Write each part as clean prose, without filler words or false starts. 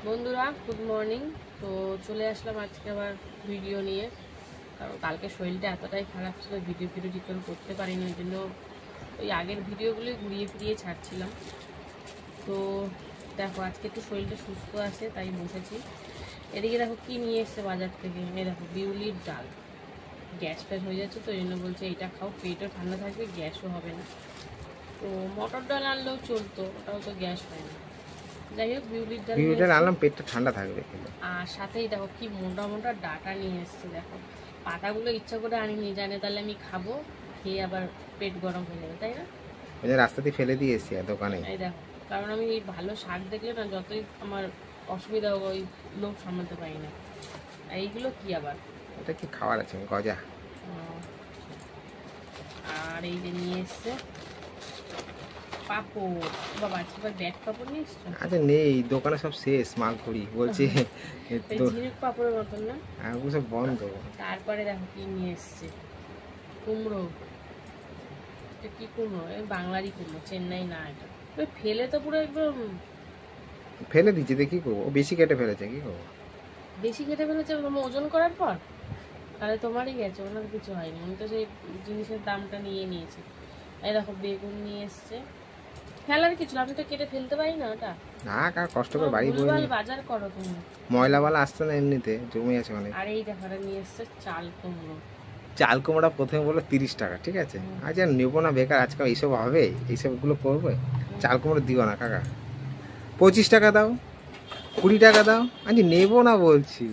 বন্ধুরা good morning. তো চলে আসলাম আজকে আবার ভিডিও নিয়ে, কারণ কালকে শরীরটা এতটাই খারাপ ছিল, ভিডিও ঠিক করে করতে পারিনি। ওই জন্য ওই আগের ভিডিওগুলোই ঘুরিয়ে ফিরিয়ে ছাড়ছিলাম। তো দেখো আজকে একটু শরীরটা সুস্থ আছে তাই বসেছি। এদিকে দেখো কি নিয়ে এসছে বাজার থেকে, দেখো বিউলির ডাল। গ্যাস ফ্যাস হয়ে যাচ্ছে তো এই জন্য বলছে এটা খাও, পেটও ঠান্ডা থাকবে, গ্যাসও হবে না। তো মটর ডাল আনলেও চলতো, ওটাও তো গ্যাস হয় না। যাই হোক বিউলির ডাল আনলাম, পেটটা ঠান্ডা থাকবে। আর সাথেই দেখো কি মোটা মোটা ডাটা নিয়ে এসছে। দেখো পাতাগুলো ইচ্ছা করে আনিনি, জানে তাহলে আমি খাবো, খেয়ে আবার পেট গরম হয়ে যাবে, তাই না? ওই যে রাস্তাতে ফেলে দিয়ে এসছি দোকানে। এই দেখো, কারণ আমি এই ভালো শাক দেখলে না যতই আমার অসুবিধা হবে ওই লোভ সামলাতে পারি না। এইগুলো কি আবার, এটা কি খাবার আছে? গজা। আর এই যে নিয়ে এসছে পাপড়। বাবা আজকে ব্যাগ পাপড় নিয়ে এসছো? আচ্ছা নেই, দোকানে সব শেষ মালখড়ি বলছি। ঝিনুক পাপড়ের মতন না, ওগুলো সব বন্ধ। তারপরে দেখো কি নিয়ে এসছে, কুমড়ো। এটা কি কুমড়ো? বাংলারই কুমড়ো, চেন্নাই না। এটা ফেলে তো পুরো একদম ফেলে দিচ্ছি, দেখি করবো। ও বেশি কেটে ফেলেছে, কি করবো? বেশি কেটে ফেলেছে ওজন করার পর। তাহলে তোমারই গেছে, ওনার কিছু হয়নি, উনি তো সেই জিনিসের দামটা নিয়ে নিয়েছে। এই দেখো বেগুন নিয়ে এসছে, ফেলার কিছু, আমি তো কেটে ফেলতে পারি না ওটা। না কার কষ্ট করে বাড়ি বাজার করো তুমি, ময়লাওয়ালা আসছে না, এমনিতে জমে আছে অনেক। আর এই দেখো নিয়ে এসছে চাল কুমড়ো। চাল কুমড়া প্রথমে বললো 30 টাকা, ঠিক আছে। আজ আর নেবো না, বেকার। আজকাল এইসব হবে, এইসবগুলো করবে। চাল কুমড়ো দিও না কাকা, 25 টাকা দাও, 20 টাকা দাও। আজ নেবো না বলছি,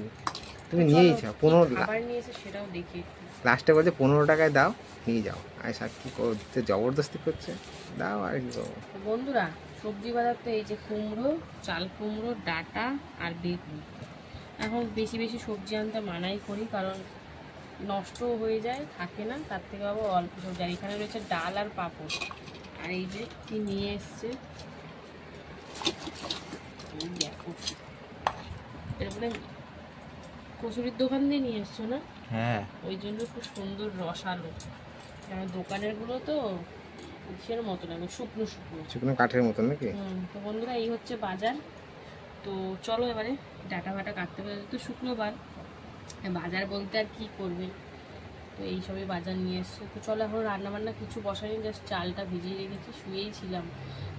তুমি নিয়েই যাও। 15 সেটাও দেখি। লাস্টে বলছে 15 টাকায় দাও, নিয়ে যাও। আর কি করছে, জবরদস্তি করছে, দাও। আর কি করবো বন্ধুরা, সবজি বাজার তো এই যে কুমড়ো, চাল কুমড়ো, ডাটা আর বেগুন। এখন বেশি বেশি সবজি আনতে মানাই করি, কারণ নষ্ট হয়ে যায়, থাকে না। তার থেকে আবার অল্প সবজি। আর এখানে রয়েছে ডাল আর পাঁপড়। আর এই যে কি নিয়ে এসছে, এরপরে কচুরির দোকান দিয়ে নিয়ে এসছো না? হ্যাঁ, ওই জন্য খুব সুন্দর রসালো। কারণ দোকানের গুলো তো কিসের মতো লাগে, শুকনো শুকনো শুকনো কাঠের মতন নাকি। তো বন্ধুরা এই হচ্ছে বাজার। তো চলো এবারে ডাটা ফাটা কাটতে পারে, তো শুক্রবার বাজার বলতে আর কি করবে। তো এইসবই বাজার নিয়ে এসছে। তো চলো এখন রান্নাবান্না কিছু বসাইনি, জাস্ট চালটা ভিজিয়ে রেখেছি, শুয়েই ছিলাম।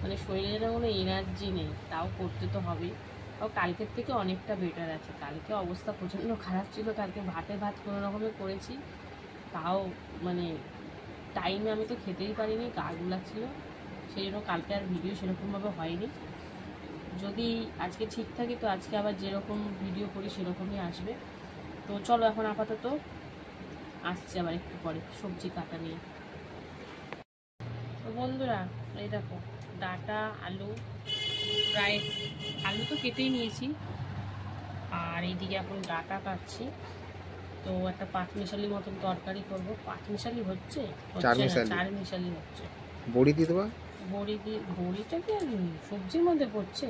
মানে শরীরে না কোনো এনার্জি নেই, তাও করতে তো হবে। তাও কালকের থেকে অনেকটা বেটার আছে। কালকে অবস্থা প্রচণ্ড খারাপ ছিল, কালকে ভাত কোনো রকমে করেছি, তাও মানে টাইমে আমি তো খেতেই পারিনি, গা গুলাচ্ছিল। সেই জন্য কালকে আর ভিডিও সেরকমভাবে হয়নি। যদি আজকে ঠিক থাকি তো আজকে আবার যেরকম ভিডিও করি সেরকমই আসবে। তো চলো এখন আপাতত আসছে আবার একটু পরে সবজি কাটা নিয়ে। তো বন্ধুরা এই দেখো ডাটা, আলু, প্রায় আলু তো কেটেই নিয়েছি, আর এইদিকে এখন ডাটা কাটছি। তো একটা পাঁচমিশালি মতন তরকারি করবো। পাঁচমিশালি হচ্ছে, চার মিশালি হচ্ছে। বড়ি দিয়ে দেবো। বড়িটা কি সবজির মধ্যে পড়ছে?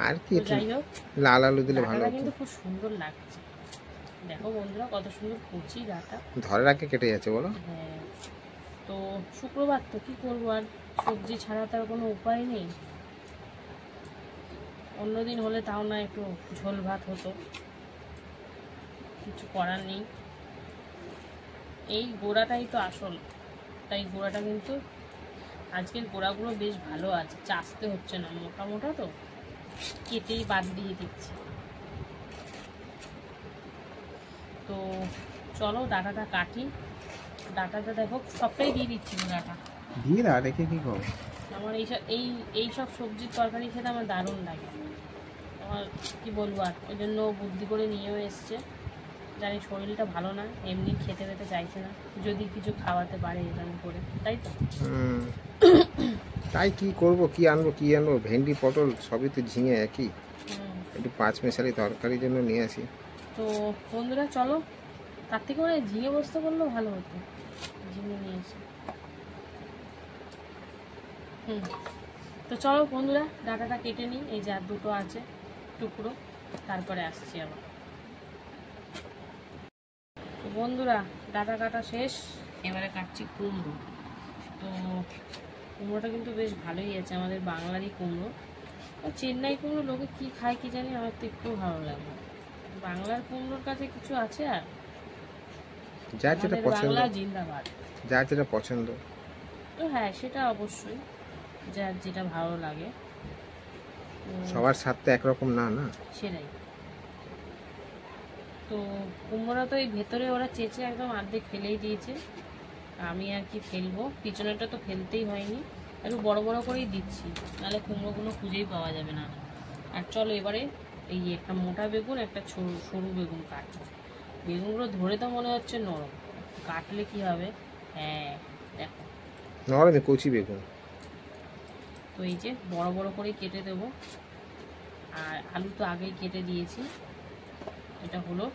আর কি, যাই হোক, লাল আলু দিলে ভালো হতো। কিন্তু খুব সুন্দর লাগছে। দেখো বন্ধুরা কত সুন্দর কচি ডাটা, ধরে রাখে কেটে যাচ্ছে বলো। হ্যাঁ, তো শুক্রবার তো কি করবো, আর সবজি ছাড়া তার কোনো উপায় নেই। অন্যদিন হলে তাও না একটু ঝোল ভাত হতো, কিছু করার নেই। এই গোড়াটাই তো আসল, তাই গোড়াটা কিন্তু আজকের গোড়াগুলো বেশ ভালো আছে, চাষতে হচ্ছে না, মোটা মোটা তো কেটেই বাদ দিয়ে দিচ্ছি। তো চলো ডাটাটা কাটি। ডাটাটা দেখো সবটাই দিয়ে দিচ্ছি, ডাটা দিয়ে দাও, রেখে কি করবো। আমার এইসব সবজির তরকারি খেতে আমার দারুণ লাগে। আমার কি বলবো, আর ওই জন্য বুদ্ধি করে নিয়েও এসছে। জানি শরীরটা ভালো না, এমনি খেতে চাইছে না, যদি কিছু খাওয়াতে পারে এরকম করে, তাই তো। তাই কি করবো, কি আনবো, ভেন্ডি পটল সবই তো ঝিঙে একই। একটু পাঁচমিশালি তরকারির জন্য নিয়ে আসি। তো বন্ধুরা চলো, তার থেকে মানে ঝিঙে বসতে করলেও ভালো হতো, ঝিঙে নিয়ে এসে। তো চলো বন্ধুরা ডাটাটা কেটে নিই, এই যে আর দুটো আছে টুকরো, তারপরে আসছি আবার। তো বন্ধুরা ডাটা কাটা শেষ, এবারে কাটছি কুমড়ো। তো কুমড়োটা কিন্তু বেশ ভালোই আছে, আমাদের বাংলারই কুমড়ো। চেন্নাই কুমড়ো লোকে কি খায় কি জানি, আমার তো একটু ভালো লাগে না। বাংলার কুমড়োর কাছে কিছু আছে আর? যার যেটা পছন্দ, বাংলা জিন্দাবাদ। যার যেটা পছন্দ। তো হ্যাঁ, সেটা অবশ্যই যার যেটা ভালো লাগে, সবার স্বাদ তো একরকম না না। সেটাই। তো কুমড়োটা তো এই ভেতরে ওরা চেঁচে একদম অর্ধেক ফেলেই দিয়েছে, আমি আর কি ফেলবো, পিছনেরটা তো ফেলতেই হয়নি, একটু বড় বড় করেই দিচ্ছি, নাহলে কুমড়োগুলো খুঁজেই পাওয়া যাবে না। আর চলো এবারে এই একটা মোটা বেগুন, একটা সরু বেগুন কাটবো। বেগুনগুলো ধরে তো মনে হচ্ছে নরম, কাটলে কি হবে? হ্যাঁ দেখো নরম কচি বেগুন। তো এই যে বড় বড় করে কেটে দেবো, আর আলু তো আগেই কেটে দিয়েছি। এটা হলো,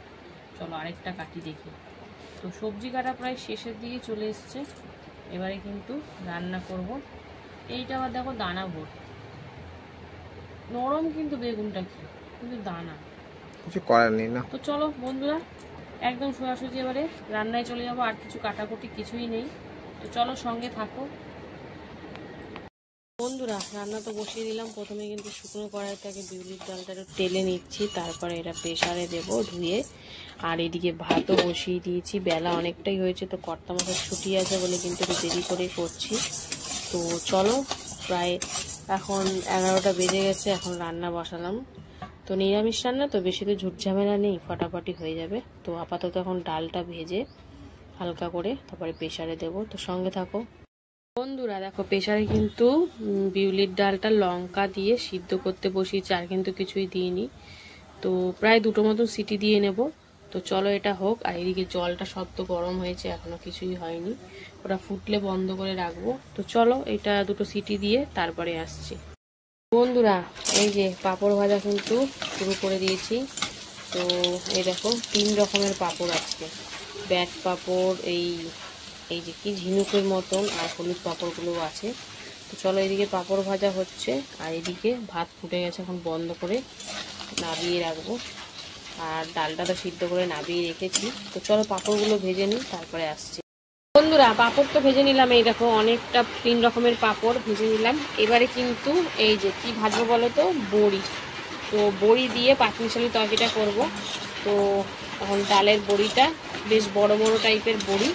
চলো আরেকটা কাটি দেখি। তো সবজি কাটা প্রায় শেষের দিকে চলে এসছে, এবারে কিন্তু রান্না করব। এইটা আবার দেখো দানা ভোর, নরম কিন্তু বেগুনটা কি, কিন্তু দানা, কিছু করার নেই না। তো চলো বন্ধুরা একদম সোজাসুজি এবারে রান্নায় চলে যাবো, আর কিছু কাটাকুটি কিছুই নেই। তো চলো সঙ্গে থাকো বন্ধুরা। রান্না তো বসিয়ে দিলাম, প্রথমে কিন্তু শুকনো কড়াইটাকে বিউলির ডালটা একটু টেলে নিচ্ছি, তারপরে এটা প্রেসারে দেবো ধুয়ে। আর এদিকে ভাতও বসিয়ে দিয়েছি, বেলা অনেকটাই হয়েছে, তো কর্তা মাছের ছুটি আছে বলে কিন্তু একটু দেরি করে করছি। তো চলো প্রায় এখন 11টা বেজে গেছে, এখন রান্না বসালাম। তো নিরামিষ রান্না তো বেশি তো ঝুট ঝামেলা নেই, ফাটাফাটি হয়ে যাবে। তো আপাতত এখন ডালটা ভেজে হালকা করে তারপরে প্রেসারে দেবো, তো সঙ্গে থাকো বন্ধুরা। দেখো প্রেসারে কিন্তু বিউলির ডালটা লঙ্কা দিয়ে সিদ্ধ করতে বসিয়েছি, আর কিন্তু কিছুই দিইনি। তো প্রায় 2টো মতন সিটি দিয়ে নেব। তো চলো এটা হোক, আর এদিকে জলটা সদ্য গরম হয়েছে, এখনো কিছুই হয়নি, ওটা ফুটলে বন্ধ করে রাখবো। তো চলো এটা 2টো সিটি দিয়ে তারপরে আসছি বন্ধুরা। এই যে পাঁপড় ভাজা কিন্তু শুরু করে দিয়েছি। তো এই দেখো 3 রকমের পাঁপড় আজকে, ব্যাট পাঁপড়, এই যে কি ঝিনুকের মতন, আর হলুদ পাঁপড়গুলো আছে। তো চলো এদিকে পাঁপড় ভাজা হচ্ছে, আর এদিকে ভাত ফুটে গেছে, এখন বন্ধ করে নাবিয়ে রাখবো। আর ডালটা তো সিদ্ধ করে নাবিয়ে রেখেছি। তো চলো পাঁপড়গুলো ভেজে নিই, তারপরে আসছি বন্ধুরা। পাঁপড় তো ভেজে নিলাম, এই দেখো অনেকটা 3 রকমের পাঁপড় ভেজে নিলাম। এবারে কিন্তু এই যে কি ভাজবো বলো তো, বড়ি। তো বড়ি দিয়ে পাঁচমিশালি তরকারিটা করব। তো এখন ডালের বড়িটা বেশ বড় বড় টাইপের বড়ি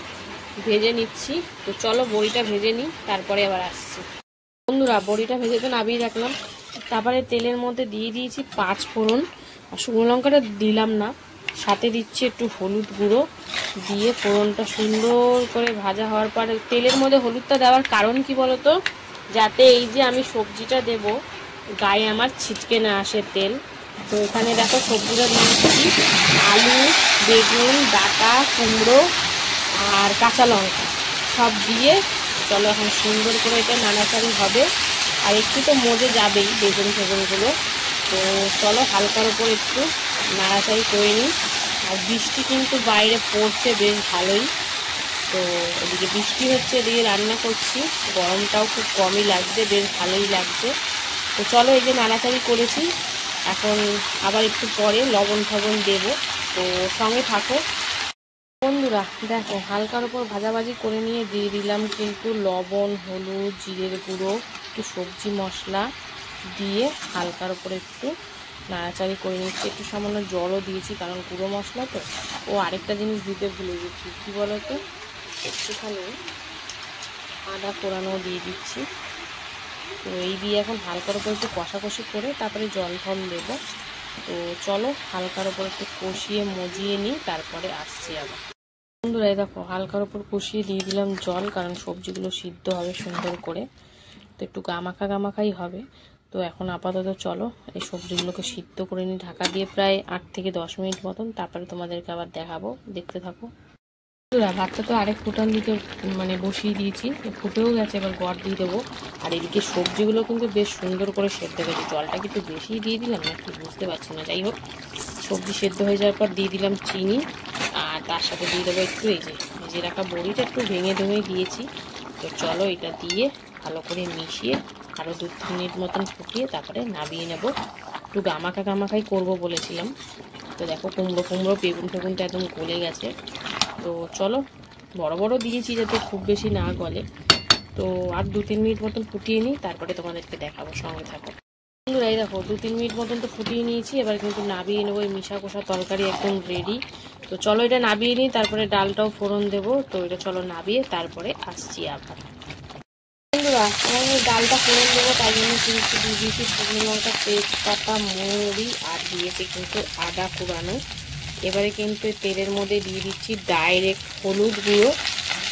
ভেজে নিচ্ছি। তো চলো বড়িটা ভেজে নিই, তারপরে আবার আসছি বন্ধুরা। বড়িটা ভেজে তো নাবিয়ে রাখলাম, তারপরে তেলের মধ্যে দিয়ে দিয়েছি 5 ফোড়ন, আর শুকনো লঙ্কাটা দিলাম না, সাথে দিচ্ছি একটু হলুদ গুঁড়ো দিয়ে ফোড়নটা সুন্দর করে ভাজা হওয়ার পরে তেলের মধ্যে হলুদটা দেওয়ার কারণ কি বলতো, যাতে এই যে আমি সবজিটা দেব গায়ে আমার ছিটকে না আসে তেল। তো এখানে দেখো সবজিটা দিয়েছি, আলু, বেগুন, ডাঁটা, কুমড়ো আর কাঁচা লঙ্কা সব দিয়ে। চলো এখন সুন্দর করে এটা নাড়াচাড়ি হবে, আর একটু তো মজে যাবেই বেগুন ফেগুনগুলো। তো চলো হালকার উপর একটু নাড়াচাড়ি করে নিই। আর বৃষ্টি কিন্তু বাইরে পড়ছে বেশ ভালোই, তো এদিকে বৃষ্টি হচ্ছে, এদিকে রান্না করছি, গরমটাও খুব কমই লাগছে, বেশ ভালোই লাগছে। তো চলো এই যে নাড়াচাড়ি করেছি, এখন আবার একটু পরে লবণ ফবণ দেবো, তো সঙ্গে থাকো বন্ধুরা। দেখো হালকার উপর ভাজাভাজি করে নিয়ে দিয়ে দিলাম কিন্তু লবণ, হলুদ, জিরের গুঁড়ো, একটু সবজি মশলা দিয়ে হালকার উপরে একটু নাড়াচাড়ি করে নিচ্ছি। একটু সামান্য জলও দিয়েছি, কারণ গুঁড়ো মশলা তো। ও আরেকটা জিনিস দিতে ভুলে গেছি, কী বলো তো, একটুখানি আদা কোরানো দিয়ে দিচ্ছি। তো এই দিয়ে এখন হালকার উপর একটু কষাকষি করে তারপরে জল ফল দেবো। তো চলো হালকার উপর একটু কষিয়ে মজিয়ে নিই, তারপরে আসছি আবার বন্ধুরা। এই দেখো হালকার উপর কষিয়ে দিয়ে দিলাম জল, কারণ সবজিগুলো সিদ্ধ হবে সুন্দর করে, তো একটু গামাখা গামাখাই হবে। তো এখন আপাতত চলো এই সবজিগুলোকে সিদ্ধ করে নিই ঢাকা দিয়ে প্রায় 8 থেকে 10 মিনিট মতন, তারপরে তোমাদেরকে আবার দেখাবো, দেখতে থাকো বন্ধুরা। ভাতটা তো আরেক ফুটান দিতে মানে বসিয়ে দিয়েছি, ফুটেও গেছে, এবার গড় দিয়ে দেবো। আর এদিকে সবজিগুলো কিন্তু বেশ সুন্দর করে সেদ্ধ হয়েছে, জলটা কিন্তু বেশি দিয়ে দিলাম না কি বুঝতে পারছি না, যাই হোক সবজি সেদ্ধ হয়ে যাওয়ার পর দিয়ে দিলাম চিনি, আর তার সাথে দিয়ে দেবো একটু এই যে ভেজে রাখা বড়িটা একটু ভেঙে দিয়েছি। তো চলো এটা দিয়ে ভালো করে মিশিয়ে আরও 2-3 মিনিট মতন ফুটিয়ে তারপরে নামিয়ে নেব। একটু গামাখা গামাখাই করবো বলেছিলাম। তো দেখো কুমড়ো বেগুন ফেগুনটা একদম গলে গেছে। তো চলো বড় বড় দিয়েছি যাতে খুব বেশি না গলে। তো আর 2-3 মিনিট মতন ফুটিয়ে নিই, তারপরে তোমাদেরকে দেখাবো, সঙ্গে থাকো বন্ধুরা এই দেখো 2-3 মিনিট মতন তো ফুটিয়ে নিয়েছি, এবার কিন্তু নাবিয়ে নেবো। এই মিশা কষা তরকারি একদম রেডি। তো চলো এটা নাবিয়ে নিই, তারপরে ডালটাও ফোড়ন দেবো। তো এটা চলো নাবিয়ে তারপরে আসছি আবার। বন্ধুরা আমি ডালটা ফোড়ন দেবো, তাই জন্য কিন্তু দিয়ে দিয়েছি শুকনো লঙ্কা, তেজপাতা, মৌরি আর দিয়েছি কিন্তু আদা কুড়ানো। এবারে কিন্তু তেলের মধ্যে দিয়ে দিচ্ছি ডাইরেক্ট হলুদ গুঁড়ো।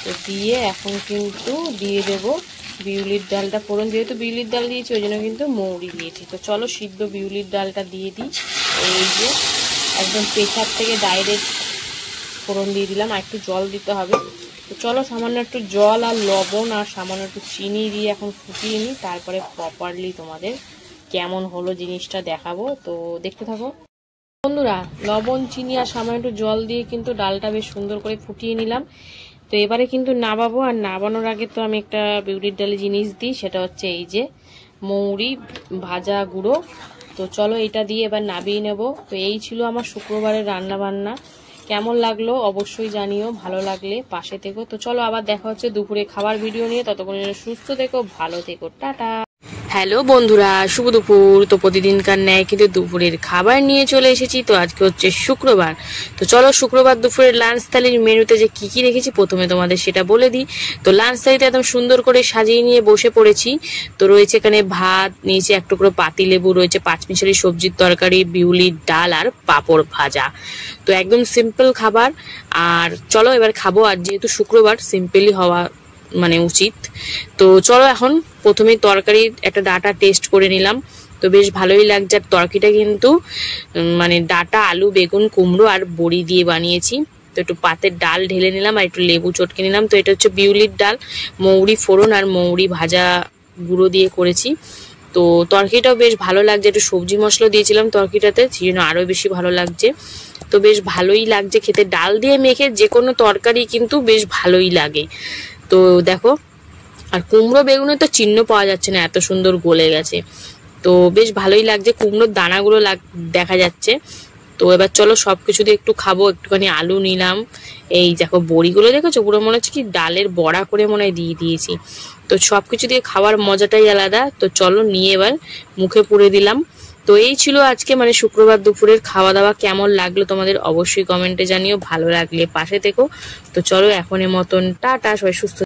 তো দিয়ে এখন কিন্তু দিয়ে দেবো বিউলির ডালটা ফোড়ন। যেহেতু বিউলির ডাল দিয়েছি ওই জন্য কিন্তু মৌরি দিয়েছি। তো চলো সিদ্ধ বিউলির ডালটা দিয়ে দিই। এই যে একদম প্রেসার থেকে ডাইরেক্ট ফোড়ন দিয়ে দিলাম, আর একটু জল দিতে হবে। তো চলো সামান্য একটু জল আর লবণ আর সামান্য একটু চিনি দিয়ে এখন ফুটিয়ে নিই, তারপরে প্রপারলি তোমাদের কেমন হলো জিনিসটা দেখাবো। তো দেখতে থাকো বন্ধুরা। লবণ, চিনি আর সামান্য একটু জল দিয়ে কিন্তু ডালটা বেশ সুন্দর করে ফুটিয়ে নিলাম। তো এবারে কিন্তু নাবাবো, আর নাবানোর আগে তো আমি একটা বিউলির ডালে জিনিস দিই, সেটা হচ্ছে এই যে মৌরি ভাজা গুঁড়ো। তো চলো এটা দিয়ে এবার নাবিয়ে নেব। তো এই ছিল আমার শুক্রবারের রান্না বান্না। কেমন লাগলো অবশ্যই জানিও, ভালো লাগলে পাশে থেকো। তো চলো আবার দেখা হচ্ছে দুপুরে খাবার ভিডিও নিয়ে। ততক্ষণ সুস্থ থেকো, ভালো থেকো, টাটা। হ্যালো বন্ধুরা, শুভ দুপুর। তো প্রতিদিনকার ন্যায় কিন্তু দুপুরের খাবার নিয়ে চলে এসেছি। তো আজকে হচ্ছে শুক্রবার। তো চলো শুক্রবার দুপুরের লাঞ্চ থালির মেনুতে যে কি কি রেখেছি প্রথমে তোমাদের সেটা বলে দিই। তো লাঞ্চ থালিতে একদম সুন্দর করে সাজিয়ে নিয়ে বসে পড়েছি। তো রয়েছে এখানে ভাত, নিয়েছি এক টুকরো পাতিলেবু, রয়েছে পাঁচমিশালি সবজির তরকারি, বিউলির ডাল আর পাঁপড় ভাজা। তো একদম সিম্পল খাবার। আর চলো এবার খাবো, আর যেহেতু শুক্রবার সিম্পলই হওয়া মানে উচিত। তো চলো এখন প্রথমে তরকারির একটা ডাটা টেস্ট করে নিলাম। তো বেশ ভালোই লাগছে। আর তরকারিটা কিন্তু মানে ডাটা, আলু, বেগুন, কুমড়ো আর বড়ি দিয়ে বানিয়েছি। তো একটু পাতের ডাল ঢেলে নিলাম আর একটু লেবু চটকে নিলাম। তো এটা হচ্ছে বিউলির ডাল, মৌরি ফোড়ন আর মৌরি ভাজা গুঁড়ো দিয়ে করেছি। তো তরকারিটাও বেশ ভালো লাগছে, একটু সবজি মশলা দিয়েছিলাম তরকারিটাতে, সেই জন্য আরও বেশি ভালো লাগছে। তো বেশ ভালোই লাগছে খেতে। ডাল দিয়ে মেখে যে কোনো তরকারি কিন্তু বেশ ভালোই লাগে। তো দেখো, আর কুমড়ো বেগুনে তো চিহ্ন পাওয়া যাচ্ছে না, এত সুন্দর গলে গেছে। তো বেশ ভালোই লাগছে, কুমড়োর দানাগুলো দেখা যাচ্ছে। তো এবার চলো সবকিছু দিয়ে একটু খাবো। একটুখানি আলু নিলাম, এই দেখো বড়িগুলো দেখেছো, পুরো মনে হচ্ছে কি ডালের বড়া করে মনে হয় দিয়ে দিয়েছি। তো সবকিছু দিয়ে খাওয়ার মজাটাই আলাদা। তো চলো নিয়ে এবার মুখে পুরে দিলাম। তো এই ছিল আজকে মানে শুক্রবার দুপুরের খাওয়া দাওয়া। কেমন লাগলো তোমাদের অবশ্যই কমেন্টে জানিও, ভালো লাগলে পাশে থেকো। তো চলো এখনের মতন টাটা, সবাই সুস্থ।